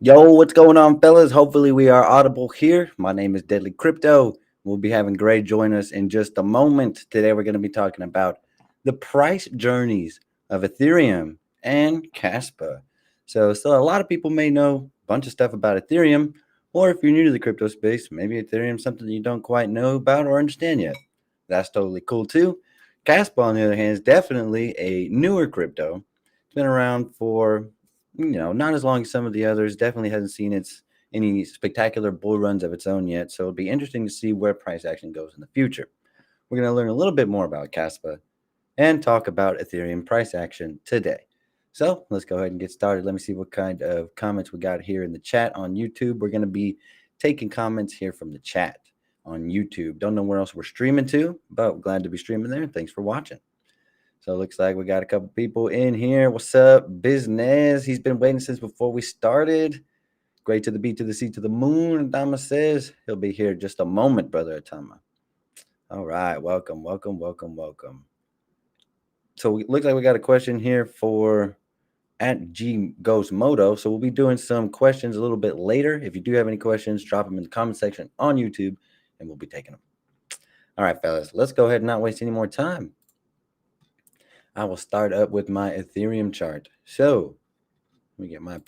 Yo, what's going on, fellas? Hopefully, we are audible here. My name is Deadly Crypto. We'll be having Gray join us in just a moment. Today, we're going to be talking about the price journeys of Ethereum and KASPA. So a lot of people may know a bunch of stuff about Ethereum, or if you're new to the crypto space, maybe Ethereum is something you don't quite know about or understand yet. That's totally cool too. KASPA, on the other hand, is definitely a newer crypto. It's been around for not as long as some of the others. Definitely hasn't seen any spectacular bull runs of its own yet. So it'll be interesting to see where price action goes in the future. We're going to learn a little bit more about Caspa and talk about Ethereum price action today. So let's go ahead and get started. Let me see what kind of comments we got here in the chat on YouTube. We're going to be taking comments here from the chat on YouTube. Don't know where else we're streaming to, but glad to be streaming there. Thanks for watching. So it looks like we got a couple people in here. What's up, business? He's been waiting since before we started. Great to the B to the C to the moon. Adama says he'll be here just a moment, brother Atama. All right, welcome. So it looks like we got a question here for at G Ghost Moto. So we'll be doing some questions a little bit later. If you do have any questions, drop them in the comment section on YouTube, and we'll be taking them. All right, fellas, let's go ahead and not waste any more time. I will start up with my Ethereum chart. So let me get my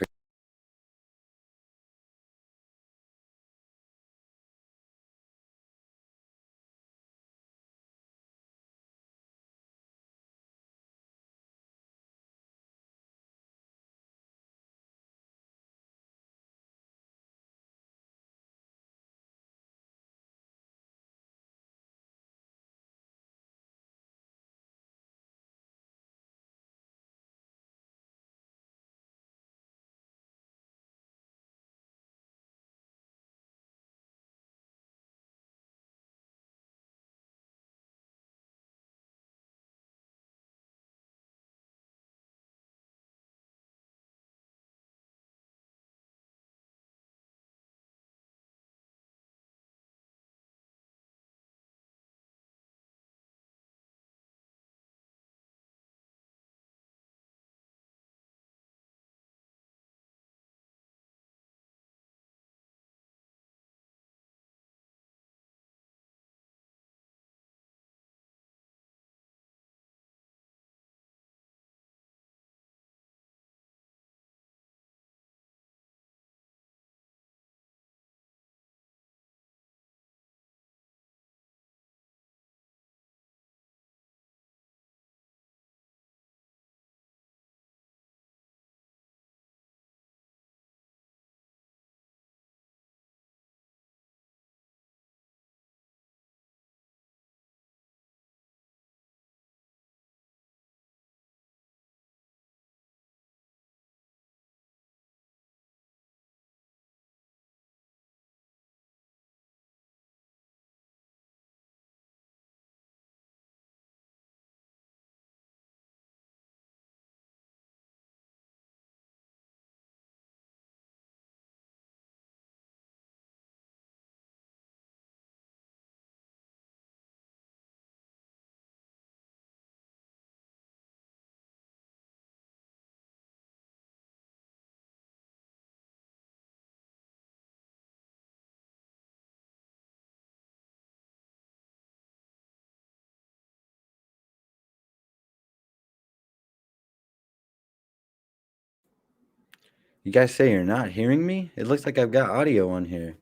You guys say you're not hearing me? It looks like I've got audio on here.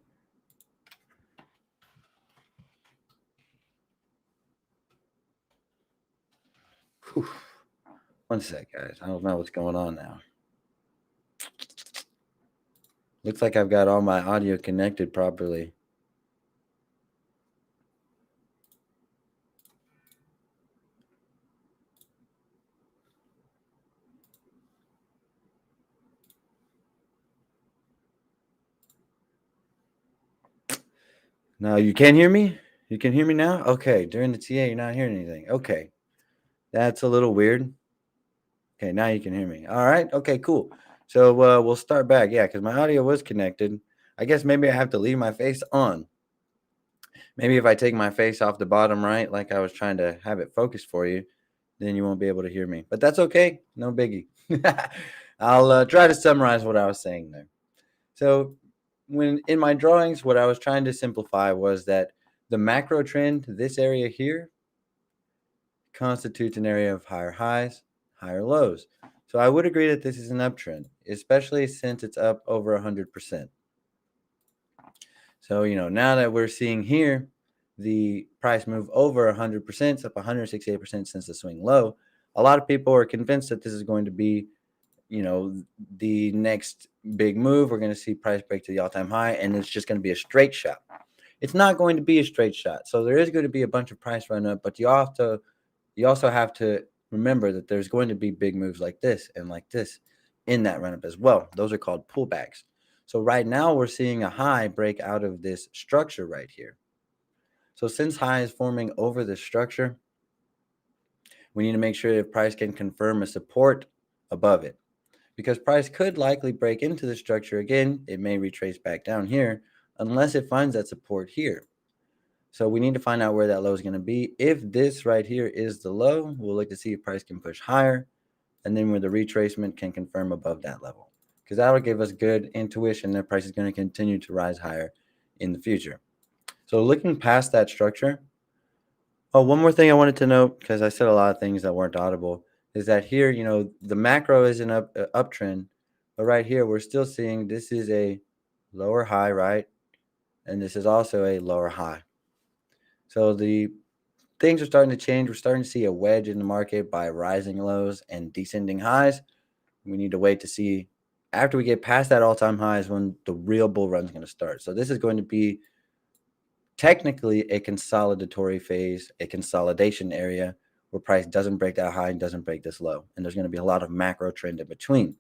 Whew. One sec, guys. I don't know what's going on now. Looks like I've got all my audio connected properly. No, you can't hear me? You can hear me now? Okay. During the TA, you're not hearing anything. Okay. That's a little weird. Okay, now you can hear me. All right. Okay, cool. So we'll start back. Yeah, because my audio was connected. I guess maybe I have to leave my face on. Maybe if I take my face off the bottom right, like I was trying to have it focused for you, then you won't be able to hear me. But that's okay. No biggie. I'll try to summarize what I was saying there. So when in my drawings, what I was trying to simplify was that the macro trend, this area here, constitutes an area of higher highs, higher lows. So I would agree that this is an uptrend, especially since it's up over 100%. So, now that we're seeing here the price move over 100%, it's up 168% since the swing low, a lot of people are convinced that this is going to be, the next big move. We're going to see price break to the all-time high, and it's just going to be a straight shot. It's not going to be a straight shot. So there is going to be a bunch of price run up, but you also have to remember that there's going to be big moves like this and like this in that run up as well. Those are called pullbacks. So right now we're seeing a high break out of this structure right here. So since high is forming over this structure, we need to make sure that price can confirm a support above it, because price could likely break into the structure again. It may retrace back down here unless it finds that support here. So we need to find out where that low is going to be. If this right here is the low, we'll look to see if price can push higher, and then where the retracement can confirm above that level, because that will give us good intuition that price is going to continue to rise higher in the future. So looking past that structure, one more thing I wanted to note, because I said a lot of things that weren't audible, is that here, the macro is an uptrend, but right here we're still seeing this is a lower high, right? And this is also a lower high. So the things are starting to change. We're starting to see a wedge in the market by rising lows and descending highs. We need to wait to see after we get past that all-time high is when the real bull run is going to start. So this is going to be technically a consolidatory phase, a consolidation area where price doesn't break that high and doesn't break this low. And there's going to be a lot of macro trend in between.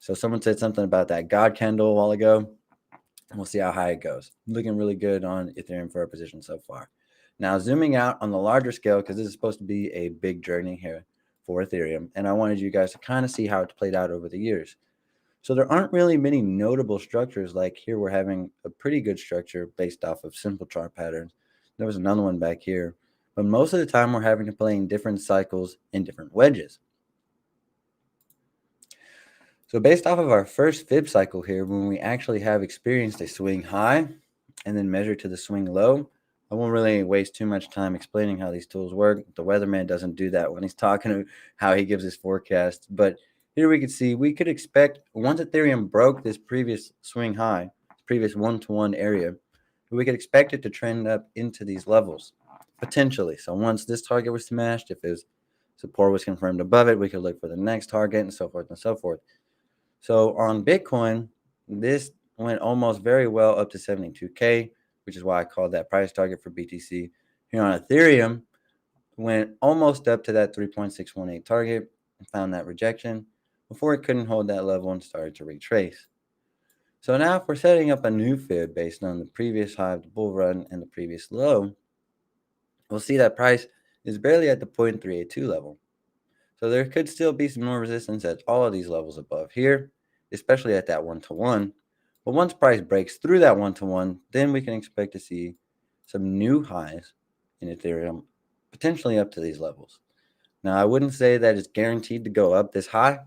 So someone said something about that God candle a while ago. We'll see how high it goes. Looking really good on Ethereum for our position so far. Now, zooming out on the larger scale, because this is supposed to be a big journey here for Ethereum, and I wanted you guys to kind of see how it's played out over the years. So there aren't really many notable structures. Like here, we're having a pretty good structure based off of simple chart patterns. There was another one back here. But most of the time, we're having to play in different cycles in different wedges. So based off of our first fib cycle here, when we actually have experienced a swing high and then measured to the swing low, I won't really waste too much time explaining how these tools work. The weatherman doesn't do that when he's talking to how he gives his forecast. But here we can see we could expect once Ethereum broke this previous swing high, previous one-to-one area, we could expect it to trend up into these levels, potentially. So once this target was smashed, if his support was confirmed above it, we could look for the next target and so forth and so forth. So on Bitcoin, this went almost very well up to 72K, which is why I called that price target for BTC. Here on Ethereum, went almost up to that 3.618 target and found that rejection before it couldn't hold that level and started to retrace. So now if we're setting up a new fib based on the previous high of the bull run and the previous low, we'll see that price is barely at the 0.382 level. So there could still be some more resistance at all of these levels above here, especially at that one-to-one. But once price breaks through that one-to-one, then we can expect to see some new highs in Ethereum, potentially up to these levels. Now, I wouldn't say that it's guaranteed to go up this high,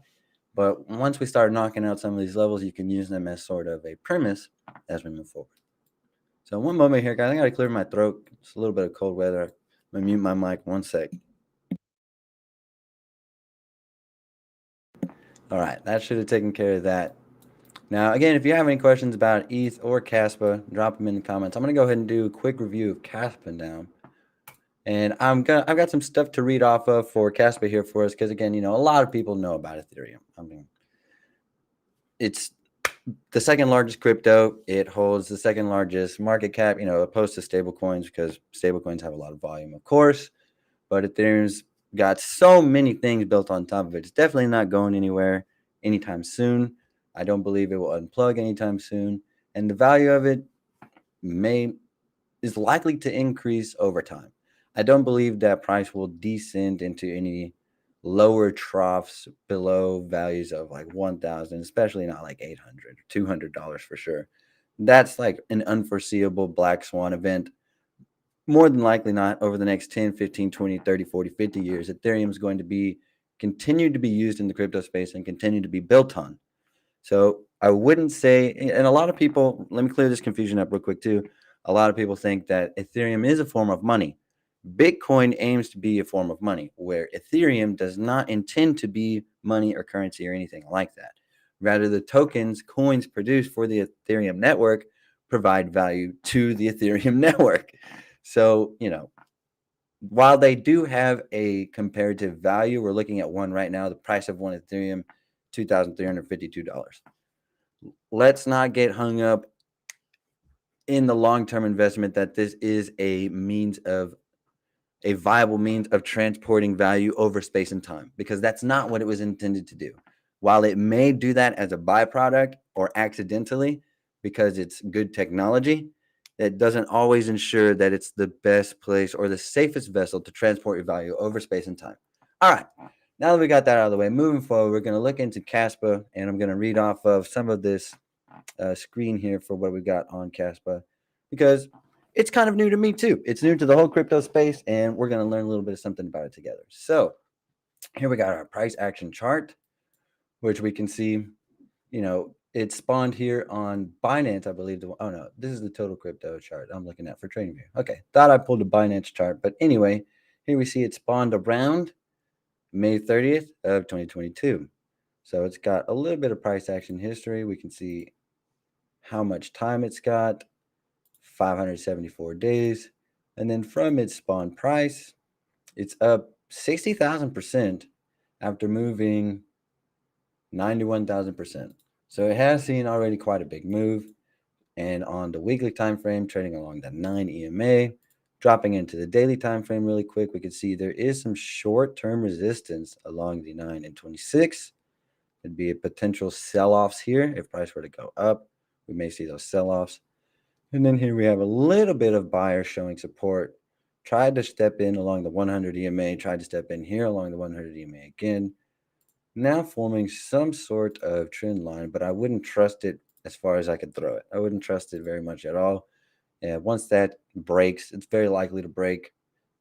but once we start knocking out some of these levels, you can use them as sort of a premise as we move forward. So one moment here, guys. I got to clear my throat. It's a little bit of cold weather. I'm going to mute my mic 1 sec. All right, that should have taken care of that. Now, again, if you have any questions about ETH or KASPA, drop them in the comments. I'm going to go ahead and do a quick review of KASPA now. And I've got some stuff to read off of for KASPA here for us because, again, a lot of people know about Ethereum. I mean, it's the second largest crypto. It holds the second largest market cap, opposed to stablecoins, because stablecoins have a lot of volume, of course. But Ethereum's got so many things built on top of it. It's definitely not going anywhere anytime soon. I don't believe it will unplug anytime soon. And the value of it is likely to increase over time. I don't believe that price will descend into any lower troughs below values of like 1,000, especially not like $800 or $200 for sure. That's like an unforeseeable black swan event. More than likely not over the next 10, 15, 20, 30, 40, 50 years. Ethereum is going to continue to be used in the crypto space and continue to be built on. So I wouldn't say, and a lot of people, let me clear this confusion up real quick too. A lot of people think that Ethereum is a form of money. Bitcoin aims to be a form of money, where Ethereum does not intend to be money or currency or anything like that. Rather, the tokens, coins produced for the Ethereum network provide value to the Ethereum network. So, while they do have a comparative value, we're looking at one right now, the price of one Ethereum, $2,352. Let's not get hung up in the long-term investment that this is a viable means of transporting value over space and time, because that's not what it was intended to do. While it may do that as a byproduct or accidentally because it's good technology, that doesn't always ensure that it's the best place or the safest vessel to transport your value over space and time. All right. Now that we got that out of the way, moving forward, we're going to look into KASPA, and I'm going to read off of some of this screen here for what we got on KASPA, because it's kind of new to me too. It's new to the whole crypto space, and we're going to learn a little bit of something about it together. So here we got our price action chart, which we can see, it spawned here on Binance, I believe. Oh no, this is the total crypto chart I'm looking at for TradingView. Okay, thought I pulled a Binance chart, but anyway, here we see it spawned around May 30th of 2022. So it's got a little bit of price action history. We can see how much time it's got, 574 days. And then from its spawn price, it's up 60,000% after moving 91,000%. So it has seen already quite a big move. And on the weekly time frame, trading along the 9 EMA, dropping into the daily time frame really quick, we can see there is some short-term resistance along the 9 and 26. It'd be a potential sell-offs here. If price were to go up, we may see those sell-offs. And then here we have a little bit of buyers showing support. Tried to step in along the 100 EMA, tried to step in here along the 100 EMA again. Now forming some sort of trend line, but I wouldn't trust it as far as I could throw it. I wouldn't trust it very much at all. And once that breaks, it's very likely to break.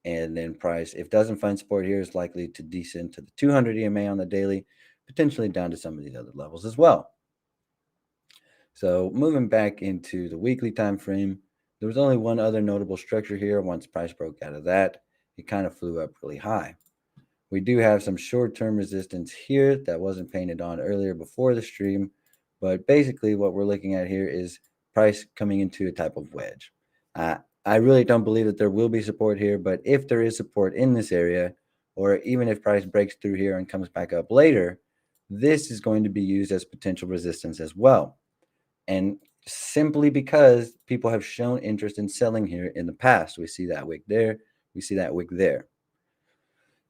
And then price, if it doesn't find support here, is likely to descend to the 200 EMA on the daily, potentially down to some of these other levels as well. So moving back into the weekly time frame, there was only one other notable structure here. Once price broke out of that, it kind of flew up really high. We do have some short-term resistance here that wasn't painted on earlier before the stream, but basically what we're looking at here is price coming into a type of wedge. I really don't believe that there will be support here, but if there is support in this area, or even if price breaks through here and comes back up later, this is going to be used as potential resistance as well. And simply because people have shown interest in selling here in the past. We see that wick there, we see that wick there.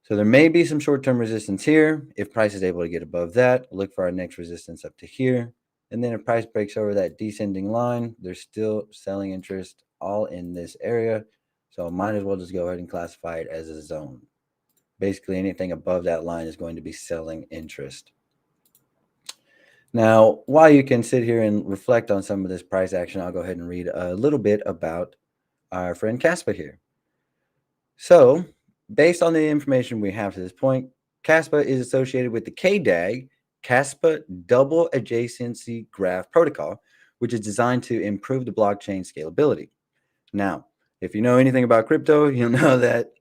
So there may be some short-term resistance here. If price is able to get above that, look for our next resistance up to here. And then if price breaks over that descending line, there's still selling interest all in this area. So might as well just go ahead and classify it as a zone. Basically, anything above that line is going to be selling interest. Now, while you can sit here and reflect on some of this price action, I'll go ahead and read a little bit about our friend KASPA here. So, based on the information we have to this point, KASPA is associated with the KDAG, KASPA Double Adjacency Graph Protocol, which is designed to improve the blockchain scalability. Now, if you know anything about crypto, you'll know that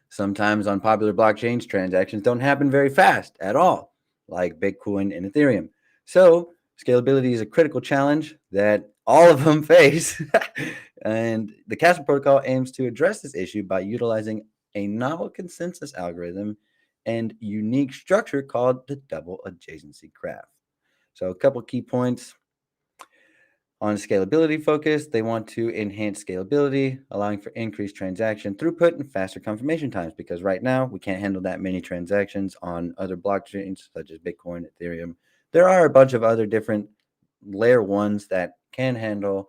sometimes on popular blockchains, transactions don't happen very fast at all, like Bitcoin and Ethereum. So scalability is a critical challenge that all of them face. And the KASPA protocol aims to address this issue by utilizing a novel consensus algorithm and unique structure called the double adjacency graph. So a couple key points. On scalability focus, they want to enhance scalability, allowing for increased transaction throughput and faster confirmation times, because right now we can't handle that many transactions on other blockchains such as Bitcoin, Ethereum. There are a bunch of other different layer ones that can handle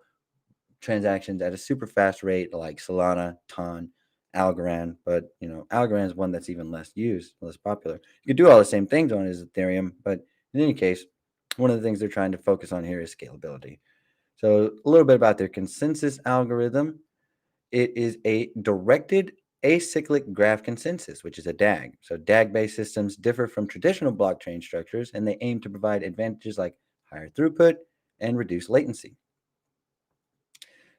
transactions at a super fast rate, like Solana, Ton, Algorand. But Algorand is one that's even less used, less popular. You can do all the same things on it as Ethereum, but in any case, one of the things they're trying to focus on here is scalability. So a little bit about their consensus algorithm. It is a directed acyclic graph consensus, which is a DAG. So DAG-based systems differ from traditional blockchain structures, and they aim to provide advantages like higher throughput, and reduced latency.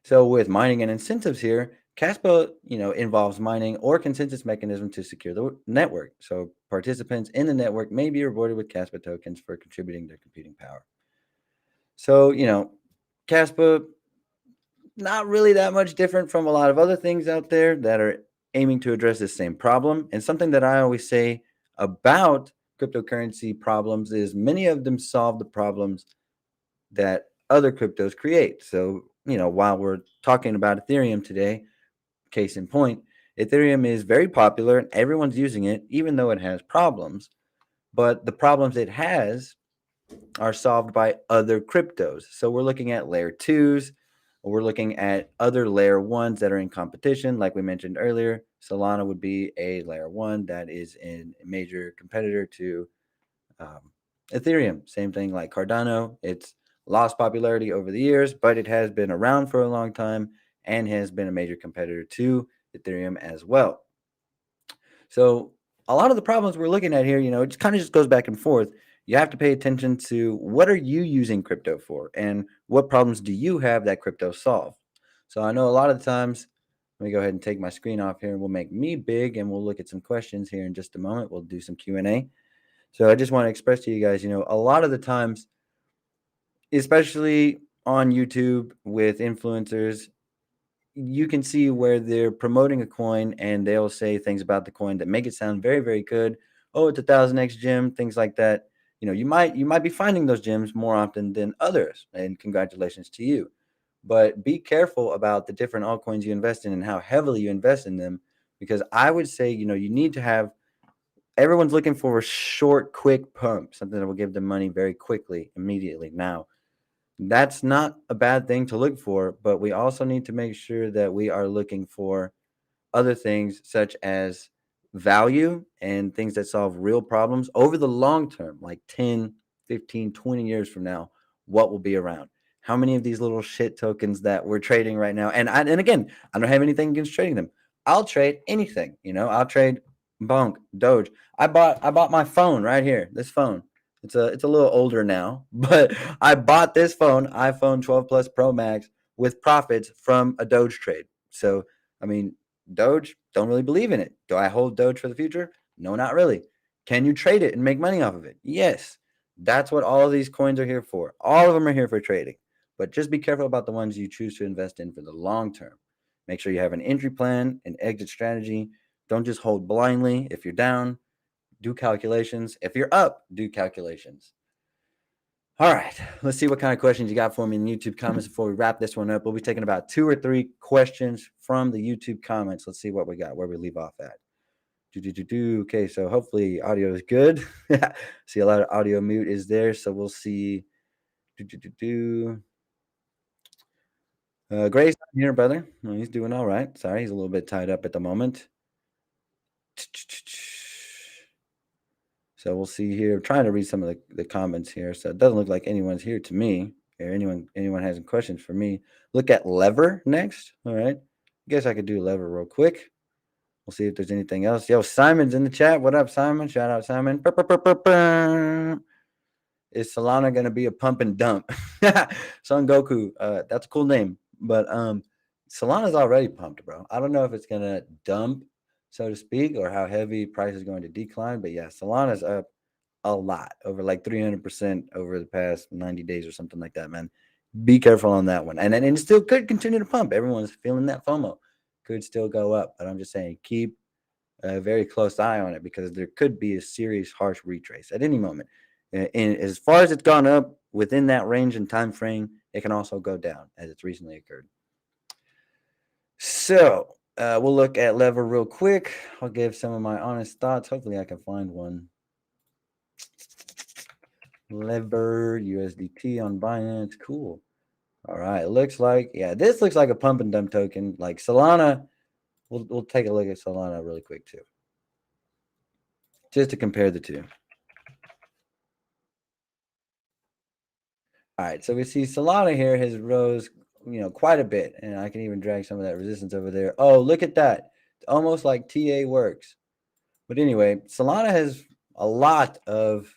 So with mining and incentives here, KASPA, involves mining or consensus mechanism to secure the network. So participants in the network may be rewarded with KASPA tokens for contributing their computing power. So, KASPA, not really that much different from a lot of other things out there that are aiming to address this same problem. And something that I always say about cryptocurrency problems is many of them solve the problems that other cryptos create. So, while we're talking about Ethereum today, case in point, Ethereum is very popular and everyone's using it, even though it has problems. But the problems it has are solved by other cryptos. So we're looking at layer twos, we're looking at other layer ones that are in competition. Like we mentioned earlier, Solana would be a layer one that is a major competitor to Ethereum. Same thing like Cardano. It's lost popularity over the years, but it has been around for a long time and has been a major competitor to Ethereum as well. So a lot of the problems we're looking at here, it just kind of just goes back and forth. You have to pay attention to what are you using crypto for and what problems do you have that crypto solve. So I know a lot of the times, let me go ahead and take my screen off here and we'll make me big and we'll look at some questions here in just a moment. We'll do some Q&A. So I just want to express to you guys, a lot of the times, especially on YouTube with influencers, you can see where they're promoting a coin and they'll say things about the coin that make it sound very, very good. Oh, it's 1000x gem, things like that. You might be finding those gems more often than others, and congratulations to you. But be careful about the different altcoins you invest in and how heavily you invest in them, because I would say, you need to have, everyone's looking for a short, quick pump, something that will give them money very quickly, immediately. Now, that's not a bad thing to look for, but we also need to make sure that we are looking for other things such as value and things that solve real problems over the long term, like 10, 15, 20 years from now. What will be around? How many of these little shit tokens that we're trading right now? And again, I don't have anything against trading them. I'll trade anything, I'll trade Bonk, Doge. I bought my phone right here. This phone. It's a little older now, but I bought this phone, iPhone 12 Plus Pro Max, with profits from a Doge trade. So, I mean, Doge, don't really believe in it. Do I hold Doge for the future? No, not really. Can you trade it and make money off of it? Yes. That's what all of these coins are here for. All of them are here for trading. But just be careful about the ones you choose to invest in for the long term. Make sure you have an entry plan, an exit strategy. Don't just hold blindly. If you're down, do calculations. If you're up, do calculations. All right, let's see what kind of questions you got for me in the YouTube comments before we wrap this one up. We'll be taking about 2 or 3 questions from the YouTube comments. Let's see what we got, where we leave off at. Okay, so hopefully audio is good. See a lot of audio mute is there, so we'll see. Gray's not here, brother. Well, he's doing all right. Sorry, he's a little bit tied up at the moment. So we'll see here. I'm trying to read some of the comments here. So it doesn't look like anyone's here to me. Or anyone has any questions for me. Look at lever next. All right. I guess I could do lever real quick. We'll see if there's anything else. Yo, Simon's in the chat. What up, Simon? Shout out, Simon. Is Solana gonna be a pump and dump? Son Goku. That's a cool name. But Solana's already pumped, bro. I don't know if it's gonna dump, so to speak, or how heavy price is going to decline. But yeah, Solana's up a lot, over like 300% over the past 90 days or something like that, man. Be careful on that one. And it still could continue to pump. Everyone's feeling that FOMO. Could still go up. But I'm just saying, keep a very close eye on it, because there could be a serious harsh retrace at any moment. And as far as it's gone up within that range and time frame, it can also go down, as it's recently occurred. So we'll look at lever real quick. I'll give some of my honest thoughts. Hopefully I can find one. Lever USDT on Binance. Cool. All right. It looks like, yeah, this looks like a pump and dump token. Like Solana, we'll take a look at Solana really quick too, just to compare the two. All right, so we see Solana here has rose, quite a bit, and I can even drag some of that resistance over there. Oh, look at that. It's almost like TA works. But anyway, Solana has a lot of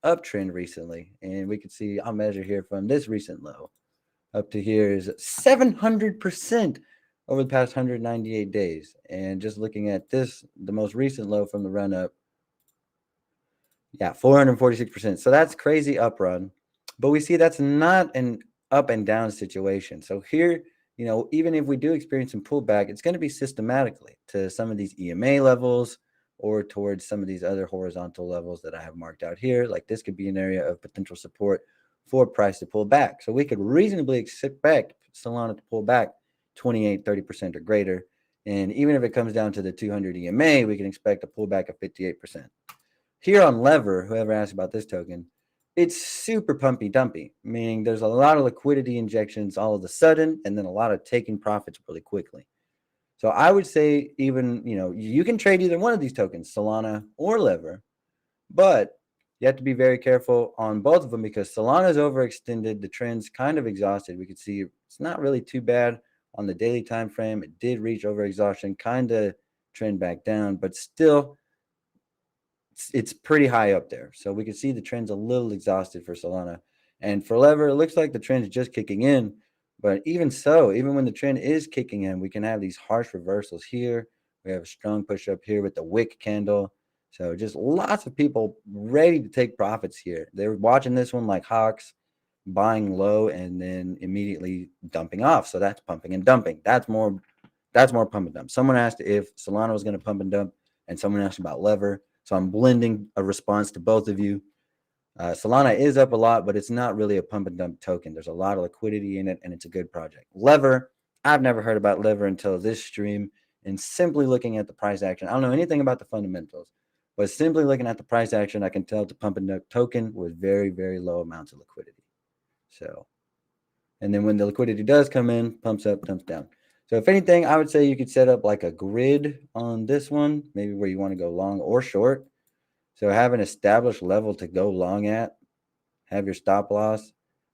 uptrend recently, and we can see I'll measure here from this recent low up to here is 700% over the past 198 days. And just looking at this, the most recent low from the run up, yeah, 446%. So that's crazy up run. But we see that's not an up and down situation. So here, even if we do experience some pullback, it's going to be systematically to some of these EMA levels or towards some of these other horizontal levels that I have marked out here. Like this could be an area of potential support for price to pull back. So we could reasonably expect Solana to pull back 28, 30% or greater. And even if it comes down to the 200 EMA, we can expect a pullback of 58%. Here on Lever, whoever asked about this token, it's super pumpy dumpy, meaning there's a lot of liquidity injections all of a sudden, and then a lot of taking profits really quickly. So I would say even, you can trade either one of these tokens, Solana or Lever, but you have to be very careful on both of them because Solana is overextended. The trend's kind of exhausted. We could see it's not really too bad on the daily time frame. It did reach overexhaustion, kind of trend back down, but still it's pretty high up there. So we can see the trend's a little exhausted for Solana. And for Lever, it looks like the trend's just kicking in. But even so, even when the trend is kicking in, we can have these harsh reversals here. We have a strong push up here with the wick candle. So just lots of people ready to take profits here. They're watching this one like hawks, buying low and then immediately dumping off. So that's pumping and dumping. That's more pump and dump. Someone asked if Solana was going to pump and dump, and someone asked about Lever. So I'm blending a response to both of you. Solana is up a lot, but it's not really a pump and dump token. There's a lot of liquidity in it, and it's a good project. Lever, I've never heard about Lever until this stream, and simply looking at the price action, I don't know anything about the fundamentals, but simply looking at the price action, I can tell it's a pump and dump token with very, very low amounts of liquidity. So, and then when the liquidity does come in, pumps up, dumps down. So if anything, I would say you could set up like a grid on this one, maybe where you want to go long or short. So have an established level to go long at, have your stop loss,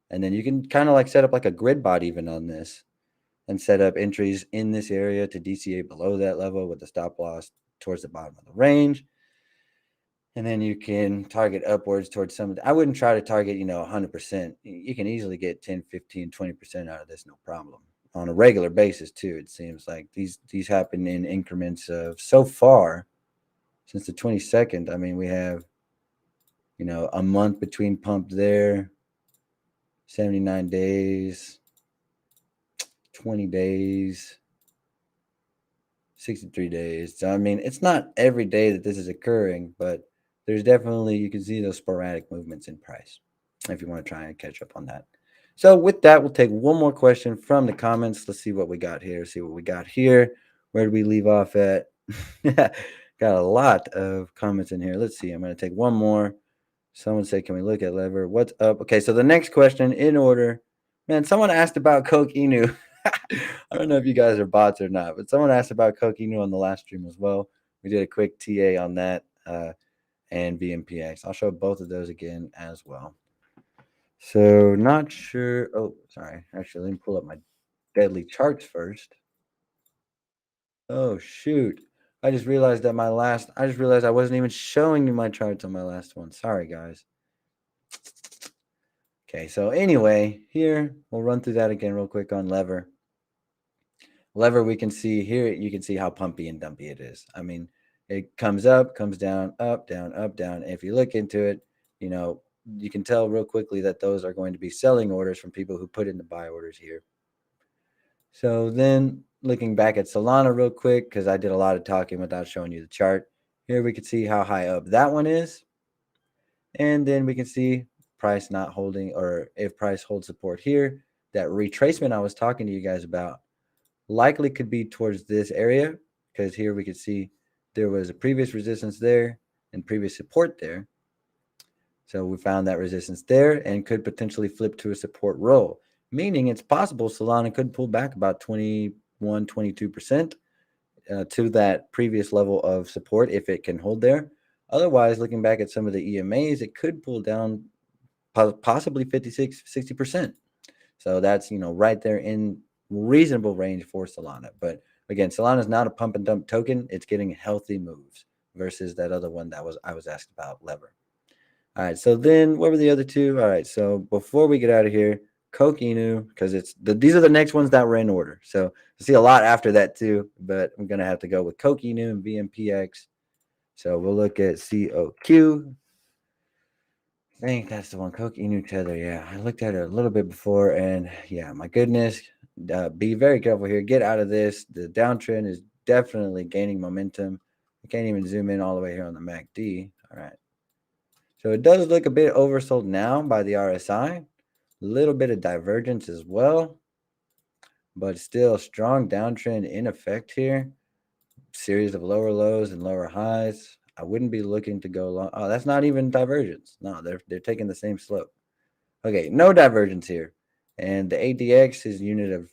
and then you can kind of like set up like a grid bot even on this and set up entries in this area to DCA below that level with the stop loss towards the bottom of the range. And then you can target upwards towards some of the, I wouldn't try to target, 100%. You can easily get 10, 15, 20% out of this, no problem. On a regular basis too. It seems like these happen in increments of so far since the 22nd. I mean, we have a month between pump there, 79 days, 20 days, 63 days. So I mean, it's not every day that this is occurring, but there's definitely, you can see those sporadic movements in price if you want to try and catch up on that. So with that, we'll take one more question from the comments. Let's see what we got here. Where did we leave off at? Got a lot of comments in here. Let's see. I'm going to take one more. Someone said, can we look at Lever? What's up? Okay, so the next question in order. Man, someone asked about Coq Inu. I don't know if you guys are bots or not, but someone asked about Coq Inu on the last stream as well. We did a quick TA on that and VMPX. I'll show both of those again as well. So not sure. Oh, sorry. Actually, let me pull up my deadly charts first. Oh, shoot. I just realized I wasn't even showing you my charts on my last one. Sorry, guys. Okay, so anyway, here, we'll run through that again real quick on Lever. Lever, we can see here, you can see how pumpy and dumpy it is. I mean, it comes up, comes down, up, down, up, down. And if you look into it, you can tell real quickly that those are going to be selling orders from people who put in the buy orders here. So then looking back at Solana real quick, because I did a lot of talking without showing you the chart. Here we can see how high up that one is. And then we can see price not holding, or if price holds support here, that retracement I was talking to you guys about likely could be towards this area, because here we could see there was a previous resistance there and previous support there. So we found that resistance there and could potentially flip to a support roll, meaning it's possible Solana could pull back about 21, 22% to that previous level of support if it can hold there. Otherwise, looking back at some of the EMAs, it could pull down possibly 56, 60%. So that's, right there in reasonable range for Solana. But again, Solana is not a pump and dump token. It's getting healthy moves versus that other one I was asked about, Lever. All right. So then what were the other two? All right. So before we get out of here, Coq Inu, because these are the next ones that were in order. So I see a lot after that too, but I'm gonna have to go with Coq Inu and VMPX. So we'll look at COQ. I think that's the one. Coq Inu Tether. Yeah, I looked at it a little bit before, and yeah, my goodness. Be very careful here. Get out of this. The downtrend is definitely gaining momentum. I can't even zoom in all the way here on the MACD. All right. So it does look a bit oversold now by the RSI. A little bit of divergence as well, but still strong downtrend in effect here. Series of lower lows and lower highs. I wouldn't be looking to go long. Oh, that's not even divergence. No, they're taking the same slope. Okay, no divergence here. And the ADX is unit of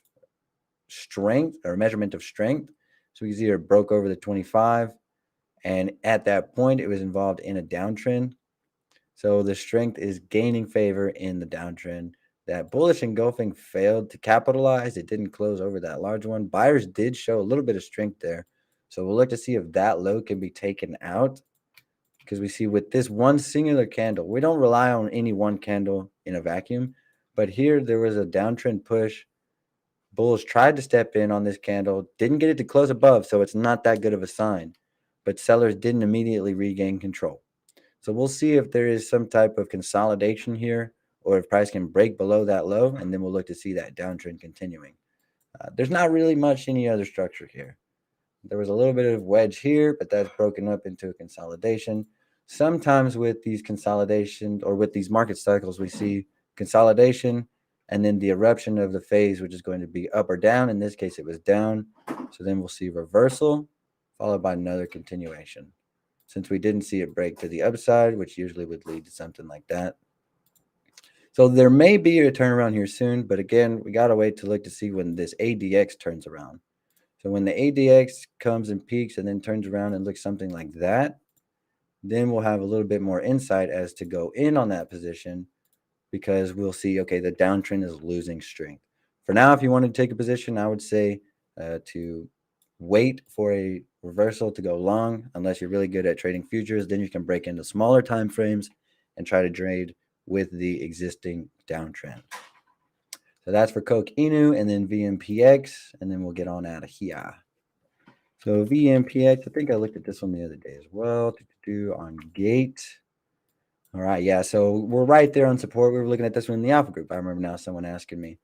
strength or measurement of strength. So we can see it broke over the 25. And at that point, it was involved in a downtrend. So the strength is gaining favor in the downtrend. That bullish engulfing failed to capitalize. It didn't close over that large one. Buyers did show a little bit of strength there. So we'll look to see if that low can be taken out. Because we see with this one singular candle, we don't rely on any one candle in a vacuum. But here there was a downtrend push. Bulls tried to step in on this candle, didn't get it to close above, so it's not that good of a sign. But sellers didn't immediately regain control. So we'll see if there is some type of consolidation here or if price can break below that low, and then we'll look to see that downtrend continuing. There's not really much any other structure here. There was a little bit of wedge here, but that's broken up into a consolidation. Sometimes with these consolidations or with these market cycles, we see consolidation and then the eruption of the phase, which is going to be up or down. In this case, it was down. So then we'll see reversal followed by another continuation. Since we didn't see it break to the upside, which usually would lead to something like that. So there may be a turnaround here soon, but again, we got to wait to look to see when this ADX turns around. So when the ADX comes and peaks and then turns around and looks something like that, then we'll have a little bit more insight as to go in on that position because we'll see, okay, the downtrend is losing strength. For now, if you want to take a position, I would say to wait for a reversal to go long unless you're really good at trading futures. Then you can break into smaller time frames and try to trade with the existing downtrend. So that's for Coq Inu and then VMPX, and then we'll get on out of here. So VMPX, I think I looked at this one the other day as well. On Gate. All right, yeah. So we're right there on support. We were looking at this one in the Alpha group. I remember now someone asking me.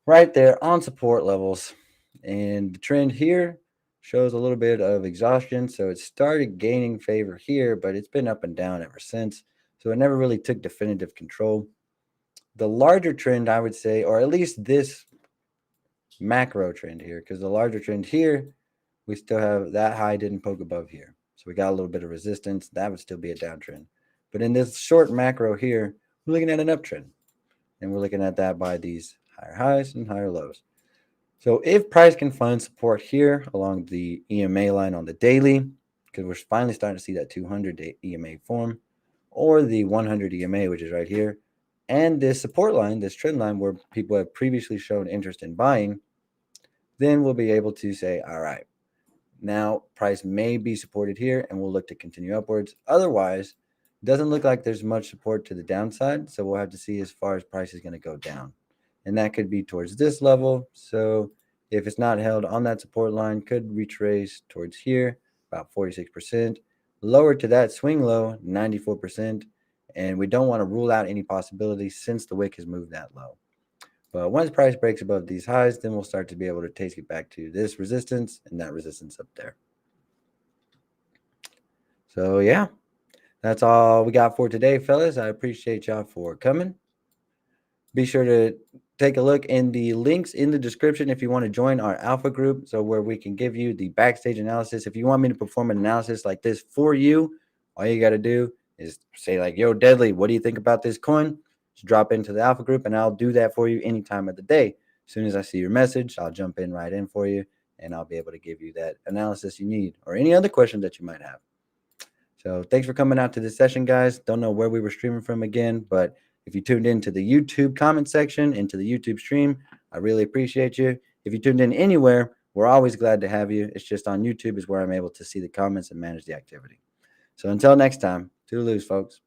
Right there on support levels. And the trend here shows a little bit of exhaustion. So it started gaining favor here, but it's been up and down ever since. So it never really took definitive control. The larger trend, I would say, or at least this macro trend here, because the larger trend here, we still have that high didn't poke above here. So we got a little bit of resistance. That would still be a downtrend. But in this short macro here, we're looking at an uptrend. And we're looking at that by these higher highs and higher lows. So if price can find support here along the EMA line on the daily, because we're finally starting to see that 200 EMA form, or the 100 EMA, which is right here, and this support line, this trend line where people have previously shown interest in buying, then we'll be able to say, all right, now price may be supported here and we'll look to continue upwards. Otherwise, it doesn't look like there's much support to the downside. So we'll have to see as far as price is going to go down. And that could be towards this level. So if it's not held on that support line, could retrace towards here, about 46%. Lower to that swing low, 94%. And we don't want to rule out any possibility since the wick has moved that low. But once price breaks above these highs, then we'll start to be able to take it back to this resistance and that resistance up there. So yeah, that's all we got for today, fellas. I appreciate y'all for coming. Be sure to take a look in the links in the description if you want to join our alpha group. So where we can give you the backstage analysis. If you want me to perform an analysis like this for you, all you got to do is say like, yo, Deadly, what do you think about this coin? Just drop into the alpha group and I'll do that for you any time of the day. As soon as I see your message, I'll jump in right in for you and I'll be able to give you that analysis you need or any other questions that you might have. So thanks for coming out to this session, guys. Don't know where we were streaming from again, but if you tuned into the YouTube comment section, into the YouTube stream, I really appreciate you. If you tuned in anywhere, we're always glad to have you. It's just on YouTube is where I'm able to see the comments and manage the activity. So until next time, toodaloos, folks.